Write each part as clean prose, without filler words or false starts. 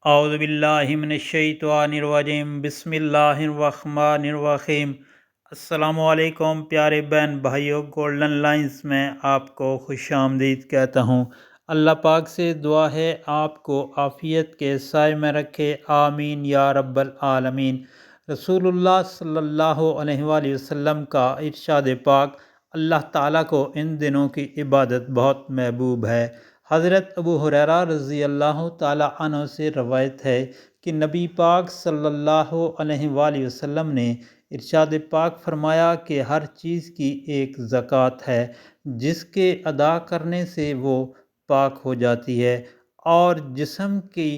اعوذ باللہ من الشیطان الرجیم، بسم اللہ الرحمن الرحیم۔ السلام علیکم پیارے بہن بھائیوں، گولڈن لائنز میں آپ کو خوش آمدید کہتا ہوں۔ اللہ پاک سے دعا ہے آپ کو عافیت کے سائے میں رکھے، آمین یا رب العالمین۔ رسول اللہ صلی اللہ علیہ وآلہ وسلم کا ارشاد پاک، اللہ تعالیٰ کو ان دنوں کی عبادت بہت محبوب ہے۔ حضرت ابو ہریرہ رضی اللہ تعالیٰ عنہ سے روایت ہے کہ نبی پاک صلی اللہ علیہ وآلہ وسلم نے ارشاد پاک فرمایا کہ ہر چیز کی ایک زکوٰۃ ہے جس کے ادا کرنے سے وہ پاک ہو جاتی ہے، اور جسم کی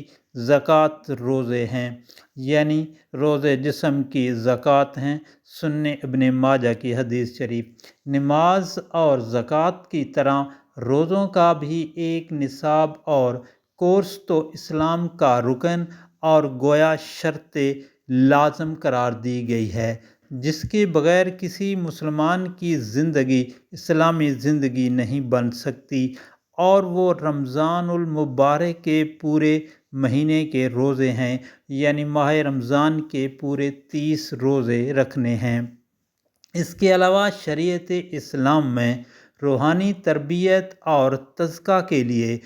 زکوٰۃ روزے ہیں، یعنی روزے جسم کی زکوٰۃ ہیں۔ سنن ابن ماجہ کی حدیث شریف۔ نماز اور زکوٰۃ کی طرح روزوں کا بھی ایک نصاب اور کورس تو اسلام کا رکن اور گویا شرط لازم قرار دی گئی ہے، جس کے بغیر کسی مسلمان کی زندگی اسلامی زندگی نہیں بن سکتی، اور وہ رمضان المبارک کے پورے مہینے کے روزے ہیں، یعنی ماہ رمضان کے پورے 30 روزے رکھنے ہیں۔ اس کے علاوہ شریعت اسلام میں روحانی تربیت اور تزکیہ کے لیے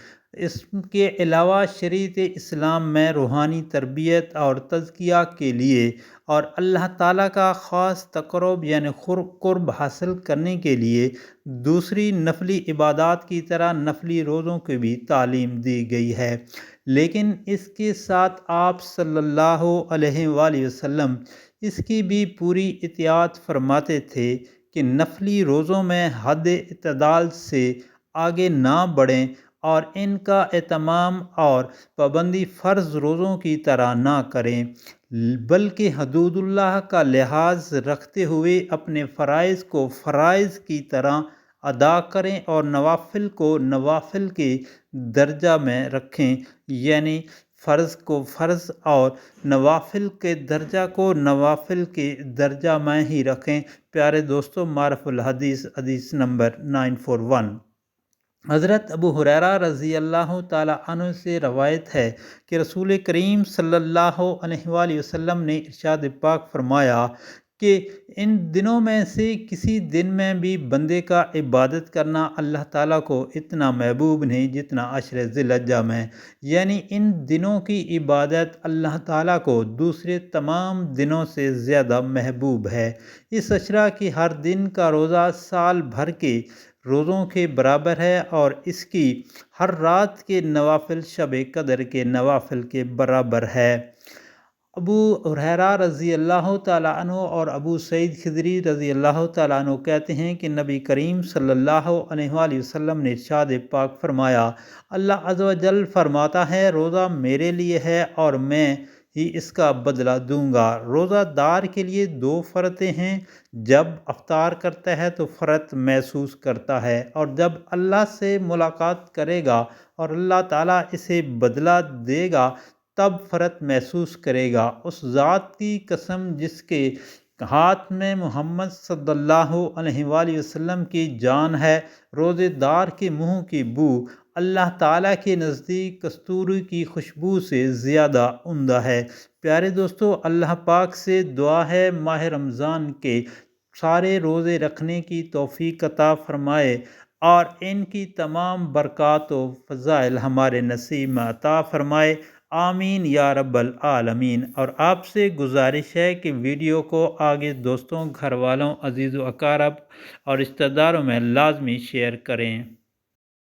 اور تزکیہ کے لیے اور اللہ تعالیٰ کا خاص تقرب یعنی قرب حاصل کرنے کے لیے دوسری نفلی عبادات کی طرح نفلی روزوں کی بھی تعلیم دی گئی ہے، لیکن اس کے ساتھ آپ صلی اللہ علیہ وآلہ وسلم اس کی بھی پوری اطاعت فرماتے تھے کہ نفلی روزوں میں حد اعتدال سے آگے نہ بڑھیں اور ان کا اہتمام اور پابندی فرض روزوں کی طرح نہ کریں، بلکہ حدود اللہ کا لحاظ رکھتے ہوئے اپنے فرائض کو فرائض کی طرح ادا کریں اور نوافل کو نوافل کے درجہ میں رکھیں، یعنی فرض کو فرض اور نوافل کے درجہ کو نوافل کے درجہ میں ہی رکھیں۔ پیارے دوستو، معرف الحدیث حدیث نمبر 941۔ حضرت ابو ہریرہ رضی اللہ تعالیٰ عنہ سے روایت ہے کہ رسول کریم صلی اللہ علیہ وآلہ وسلم نے ارشاد پاک فرمایا کہ ان دنوں میں سے کسی دن میں بھی بندے کا عبادت کرنا اللہ تعالیٰ کو اتنا محبوب نہیں جتنا عشر ذی الحجہ میں، یعنی ان دنوں کی عبادت اللہ تعالیٰ کو دوسرے تمام دنوں سے زیادہ محبوب ہے۔ اس عشرہ کی ہر دن کا روزہ سال بھر کے روزوں کے برابر ہے، اور اس کی ہر رات کے نوافل شب قدر کے نوافل کے برابر ہے۔ ابو ہریرہ رضی اللہ تعالیٰ عنہ اور ابو سعید خدری رضی اللہ تعالیٰ عنہ کہتے ہیں کہ نبی کریم صلی اللہ علیہ وآلہ وسلم نے ارشاد پاک فرمایا، اللہ عز و جل فرماتا ہے، روزہ میرے لیے ہے اور میں ہی اس کا بدلہ دوں گا۔ روزہ دار کے لیے 2 فرتیں ہیں، جب افطار کرتا ہے تو فرت محسوس کرتا ہے، اور جب اللہ سے ملاقات کرے گا اور اللہ تعالیٰ اسے بدلہ دے گا تب فرت محسوس کرے گا۔ اس ذات کی قسم جس کے ہاتھ میں محمد صلی اللہ علیہ وآلہ وسلم کی جان ہے، روزے دار کے منہ کی بو اللہ تعالیٰ کے نزدیک کستوری کی خوشبو سے زیادہ عمدہ ہے۔ پیارے دوستو، اللہ پاک سے دعا ہے ماہ رمضان کے سارے روزے رکھنے کی توفیق عطا فرمائے اور ان کی تمام برکات و فضائل ہمارے نصیب میں عطا فرمائے، آمین یا رب العالمین۔ اور آپ سے گزارش ہے کہ ویڈیو کو آگے دوستوں، گھر والوں، عزیز و اقارب اور رشتہ داروں میں لازمی شیئر کریں۔